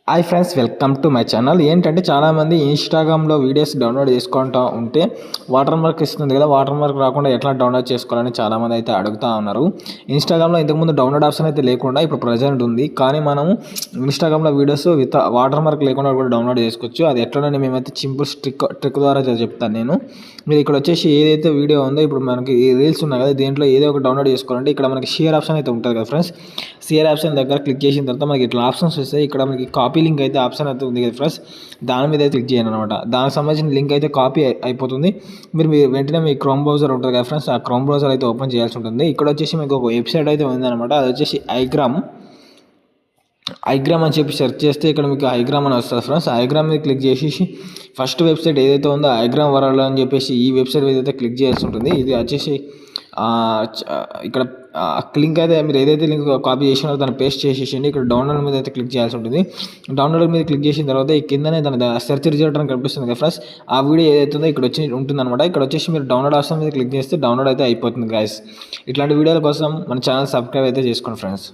Hi friends, welcome to my channel. ఏంటంటే చాలామంది ఇన్స్టాగ్రామ్లో వీడియోస్ డౌన్లోడ్ చేసుకుంటూ ఉంటే వాటర్ మార్క్ ఇస్తుంది కదా, వాటర్ మార్క్ రాకుండా ఎట్లా డౌన్లోడ్ చేసుకోవాలని చాలామంది అయితే అడుగుతూ ఉన్నారు. ఇన్స్టాగ్రామ్లో ఇంతకుముందు డౌన్లోడ్ ఆప్షన్ అయితే లేకుండా ఇప్పుడు ప్రజెంట్ ఉంది. కానీ మనము ఇన్స్టాగ్రామ్లో వీడియోస్ విత్ వాటర్ మార్క్ లేకుండా కూడా డౌన్లోడ్ చేసుకోవచ్చు. అది ఎట్లనే మేమైతే సింపుల్ ట్రిక్ ద్వారా చెప్తాను నేను. మీరు ఇక్కడ వచ్చేసి ఏదైతే వీడియో ఉందో, ఇప్పుడు మనకి రీల్స్ ఉన్నాయి కదా, దీంట్లో ఏదో ఒక డౌన్లోడ్ చేసుకోవాలంటే ఇక్కడ మనకి షేర్ ఆప్షన్ అయితే ఉంటుంది కదా ఫ్రెండ్స్. షేర్ ఆప్షన్ దగ్గర క్లిక్ చేసిన తర్వాత మనకి ఇట్లా ఆప్షన్స్ వస్తాయి. ఇక్కడ మనకి కాపీ లింక్ అయితే ఆప్షన్ అయితే ఉంది కదా ఫ్రెండ్స్, దాని మీద అయితే క్లిక్ చేయండి అనమాట. దానికి సంబంధించిన లింక్ అయితే కాపీ అయిపోతుంది. మీరు వెంటనే మీ క్రోమ్ బ్రౌజర్ ఉంటుంది కదా ఫ్రెండ్స్, ఆ క్రోమ్ బ్రౌజర్ అయితే ఓపెన్ చేయాల్సి ఉంటుంది. ఇక్కడ వచ్చేసి మీకు ఒక వెబ్సైట్ అయితే ఉందన్నమాట. అది వచ్చేసి ఐగ్రామ్ అని చెప్పి సెర్చ్ చేస్తే ఇక్కడ మీకు ఐగ్రామ్ అని వస్తుంది ఫ్రెండ్స్. ఐగ్రామ్ మీద క్లిక్ చేసేసి ఫస్ట్ వెబ్సైట్ ఏదైతే ఉందో ఐగ్రామ్ వరల్డ్ అని చెప్పేసి ఈ వెబ్సైట్ మీద అయితే క్లిక్ చేయాల్సి ఉంటుంది. ఇది వచ్చేసి ఇక్కడ లింక్ అయితే మీరు ఏదైతే లింక్ కాపీ చేసినారో దాన్ని పేస్ట్ చేసేసిండి. ఇక్కడ డౌన్లోడ్ మీద అయితే క్లిక్ చేయాల్సి ఉంటుంది. డౌన్లోడ్ మీద క్లిక్ చేసిన తర్వాత ఈ కిందనే దాని సెర్చ్ రిజల్ట్ అని కనిపిస్తుంది కదా ఫ్రెండ్స్, ఆ వీడియో ఏదైతే ఉందో ఇక్కడ వచ్చి ఉంటుందన్నమాట. ఇక్కడ వచ్చేసి మీరు డౌన్లోడ్ ఆప్షన్ మీద క్లిక్ చేస్తే డౌన్లోడ్ అయితే అయిపోతుంది గైస్. ఇట్లాంటి వీడియోల కోసం మన ఛానల్ సబ్స్క్రైబ్ అయితే చేసుకోండి ఫ్రెండ్స్.